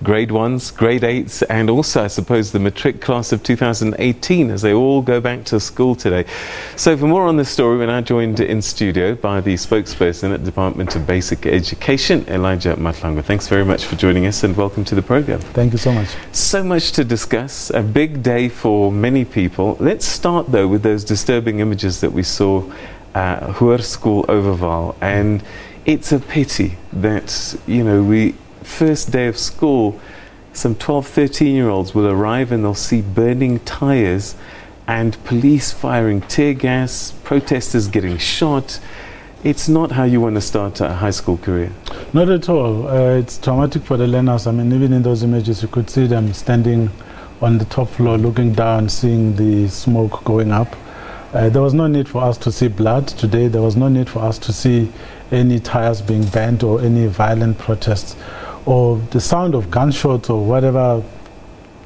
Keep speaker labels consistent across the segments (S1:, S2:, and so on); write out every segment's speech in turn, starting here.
S1: grade 1s, grade 8s, and also, I suppose, the matric class of 2018 as they all go back to school today. So for more on this story, we're now joined in studio by the spokesperson at the Department of Basic Education, Elijah Matlangwa. Thanks very much for joining us and welcome to the program.
S2: Thank you so much.
S1: So much to discuss, a big day for many people. Let's start though with those disturbing images that we saw Hoër School Overval, and it's a pity that, you know, first day of school, some 12, 13-year-olds will arrive and they'll see burning tires and police firing tear gas, protesters getting shot. It's not how you want to start a high school career. Not at all.
S2: It's traumatic for the learners. I mean, even in those images, you could see them standing on the top floor, looking down, seeing the smoke going up. There was no need for us to see blood today. There was no need for us to see any tires being bent or any violent protests or the sound of gunshots or whatever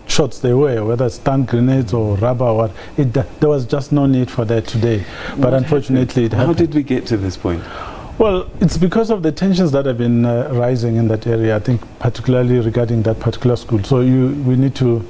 S2: shots they were, whether it's stun grenades or rubber or what. There was just no need for that today. But unfortunately, it happened.
S1: How did we get to this point?
S2: Well, it's because of the tensions that have been rising in that area, I think, particularly regarding that particular school. So we need to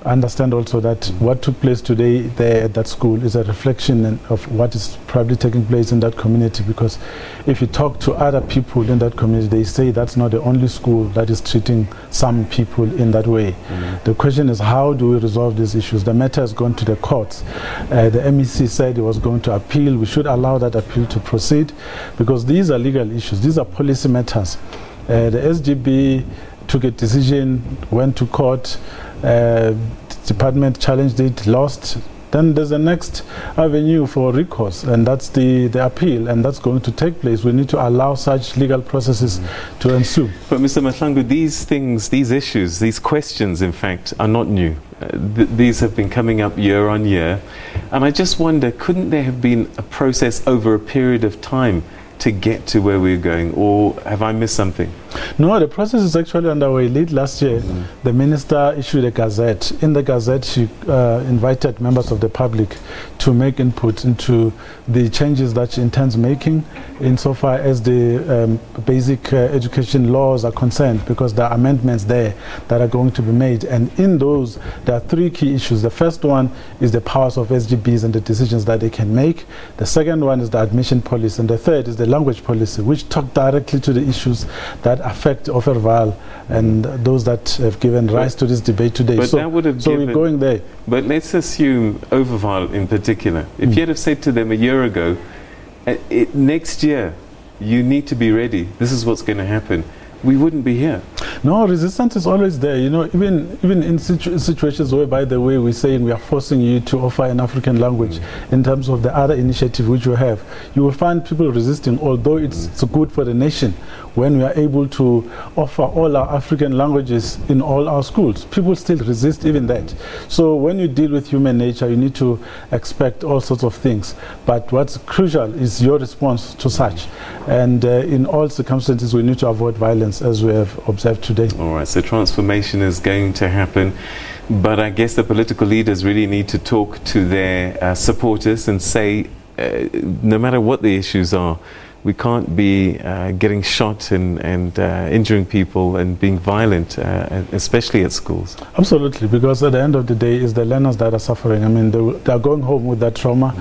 S2: understand also that what took place today there at that school is a reflection of what is probably taking place in that community, because if you talk to other people in that community, they say that's not the only school that is treating some people in that way. The question is, how do we resolve these issues? The matter has gone to the courts. The MEC said it was going to appeal. We should allow that appeal to proceed, because these are legal issues. These are policy matters. The SGB took a decision, went to court, department challenged it, lost. Then there's a next avenue for recourse, and that's the appeal, and that's going to take place. We need to allow such legal processes to ensue.
S1: But Mr. Matlangwa, these things, these issues, these questions, in fact, are not new. These have been coming up year on year, and I just wonder, couldn't there have been a process over a period of time to get to where we're going, or have I missed something?
S2: No, the process is actually underway. Late last year, the minister issued a gazette. In the gazette, she invited members of the public to make input into the changes that she intends making insofar as the basic education laws are concerned, because there are amendments there that are going to be made. And in those, there are three key issues. The first one is the powers of SGBs and the decisions that they can make. The second one is the admission policy. And the third is the language policy, which talk directly to the issues that affect Overval and those that have given rise to this debate today.
S1: But that would have
S2: we're going there.
S1: But let's assume Overval in particular. If you had have said to them a year ago, next year you need to be ready, this is what's going to happen, we wouldn't be here.
S2: No, resistance is always there. You know, even in situations where, by the way, we're saying we are forcing you to offer an African language in terms of the other initiative which we have, you will find people resisting, although it's good for the nation when we are able to offer all our African languages in all our schools. People still resist even that. So when you deal with human nature, you need to expect all sorts of things. But what's crucial is your response to such. And in all circumstances, we need to avoid violence, as we have observed today.
S1: All right, so transformation is going to happen, but I guess the political leaders really need to talk to their supporters and say, no matter what the issues are, we can't be getting shot and injuring people and being violent, especially at schools.
S2: Absolutely, because at the end of the day, it's the learners that are suffering. I mean, they are going home with that trauma.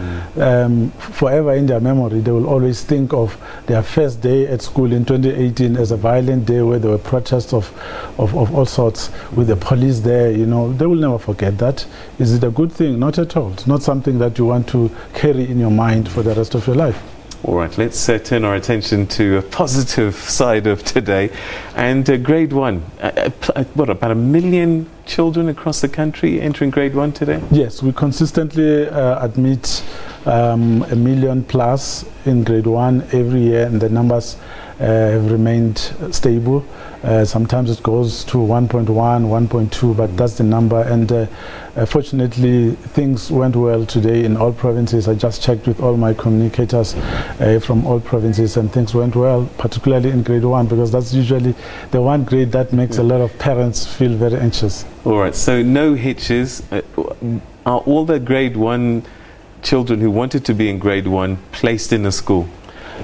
S2: Forever in their memory, they will always think of their first day at school in 2018 as a violent day where there were protests of all sorts with the police there. You know, they will never forget that. Is it a good thing? Not at all. It's not something that you want to carry in your mind for the rest of your life.
S1: All right, let's turn our attention to a positive side of today. And grade 1, what, about 1 million children across the country entering grade 1 today?
S2: Yes, we consistently admit 1 million plus in grade 1 every year, and the numbers have remained stable. Sometimes it goes to 1.1, 1.2, but that's the number. And fortunately, things went well today in all provinces. I just checked with all my communicators from all provinces, and things went well, particularly in grade 1, because that's usually the one grade that makes a lot of parents feel very anxious.
S1: All right, so no hitches. Are all the grade 1 children who wanted to be in grade 1 placed in a school?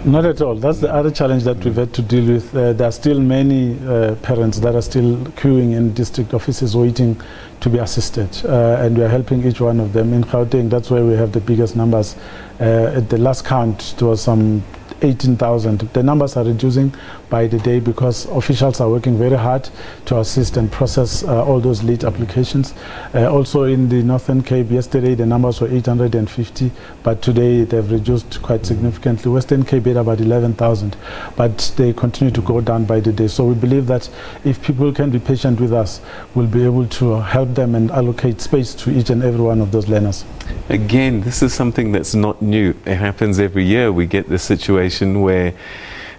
S2: Not at all. That's the other challenge that we've had to deal with. There are still many parents that are still queuing in district offices waiting to be assisted, and we are helping each one of them. In Gauteng, that's where we have the biggest numbers. At the last count, there was some 18,000. The numbers are reducing by the day because officials are working very hard to assist and process all those late applications. Also in the Northern Cape, yesterday the numbers were 850, but today they've reduced quite significantly. Western Cape had about 11,000, but they continue to go down by the day. So we believe that if people can be patient with us, we'll be able to help them and allocate space to each and every one of those learners.
S1: Again, this is something that's not new. It happens every year. We get this situation where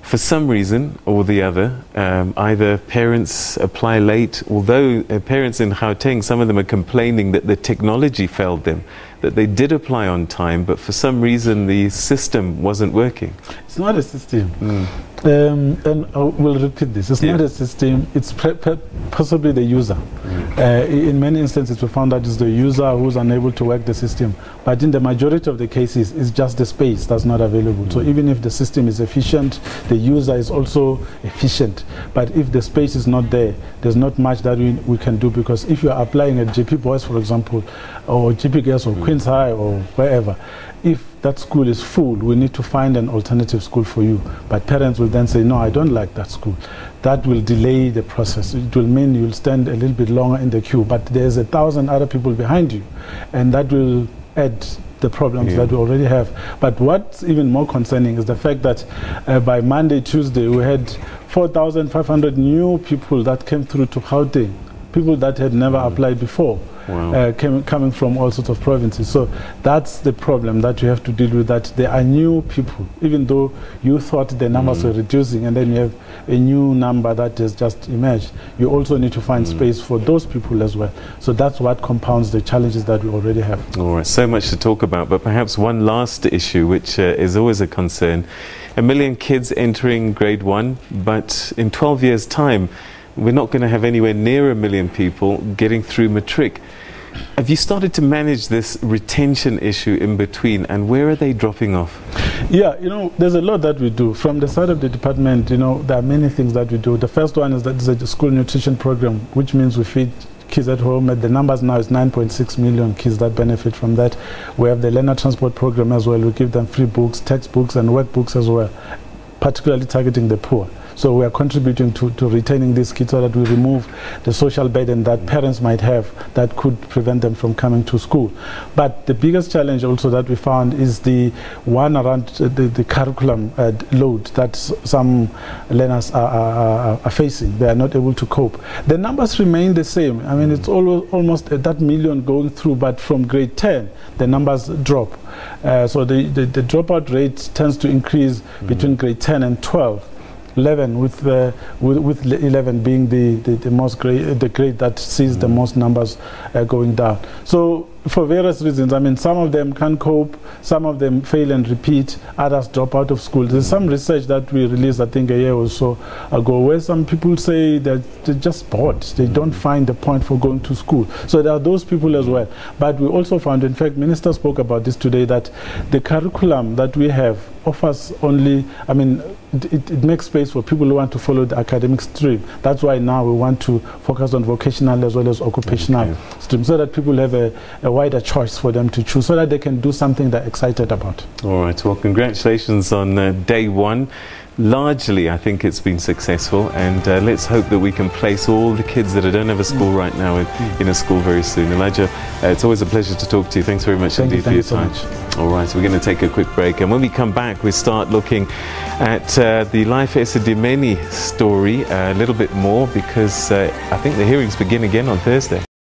S1: for some reason or the other, either parents apply late, although parents in Gauteng, some of them are complaining that the technology failed them, that they did apply on time, but for some reason the system wasn't working.
S2: It's not a system. And I will repeat this. It's not a system. It's possibly the user. In many instances, we found that it's the user who's unable to work the system. But in the majority of the cases, it's just the space that's not available. So even if the system is efficient, the user is also efficient. But if the space is not there, there's not much that we can do, because if you're applying at JP Boys, for example, or JP Girls or Queen's High or wherever, if that school is full, we need to find an alternative school for you. But parents will then say, no, I don't like that school. That will delay the process. It will mean you'll stand a little bit longer in the queue, but there's 1,000 other people behind you, and that will add the problems that we already have. But what's even more concerning is the fact that by Monday, Tuesday, we had 4,500 new people that came through to Gauteng, people that had never applied before. Wow. Coming from all sorts of provinces. So that's the problem that you have to deal with, that there are new people, even though you thought the numbers were reducing, and then you have a new number that has just emerged. You also need to find space for those people as well. So that's what compounds the challenges that we already have.
S1: All right, so much to talk about, but perhaps one last issue, which is always a concern. 1 million kids entering grade 1, but in 12 years' time, we're not going to have anywhere near 1 million people getting through matric. Have you started to manage this retention issue in between, and where are they dropping off?
S2: Yeah, you know, there's a lot that we do. From the side of the department, you know, there are many things that we do. The first one is that it's a school nutrition program, which means we feed kids at home. The numbers now is 9.6 million kids that benefit from that. We have the learner transport program as well. We give them free books, textbooks and workbooks as well, particularly targeting the poor. So we are contributing to retaining these kids so that we remove the social burden that parents might have that could prevent them from coming to school. But the biggest challenge also that we found is the one around the curriculum load that some learners are facing. They are not able to cope. The numbers remain the same. I mean, it's almost that million going through, but from grade 10, the numbers drop. So the dropout rate tends to increase between grade 10 and 12. 11 with 11 being the most grade, the grade that sees the most numbers going down. So for various reasons, I mean, some of them can't cope, some of them fail and repeat, others drop out of school. There's some research that we released, I think, a year or so ago, where some people say that they're just bored. They don't find the point for going to school. So there are those people as well. But we also found, in fact, Minister spoke about this today, that the curriculum that we have offers only, I mean, it makes space for people who want to follow the academic stream. That's why now we want to focus on vocational as well as occupational stream, so that people have a wider choice for them to choose, so that they can do something they're excited about. All
S1: right, well, congratulations on day 1. Largely, I think it's been successful, and let's hope that we can place all the kids that don't have a school right now in a school very soon. Elijah, it's always a pleasure to talk to you. Thanks very much indeed for your time. All right, so we're going to take a quick break, and when we come back, we start looking at the Life Esidimeni story a little bit more, because I think the hearings begin again on Thursday.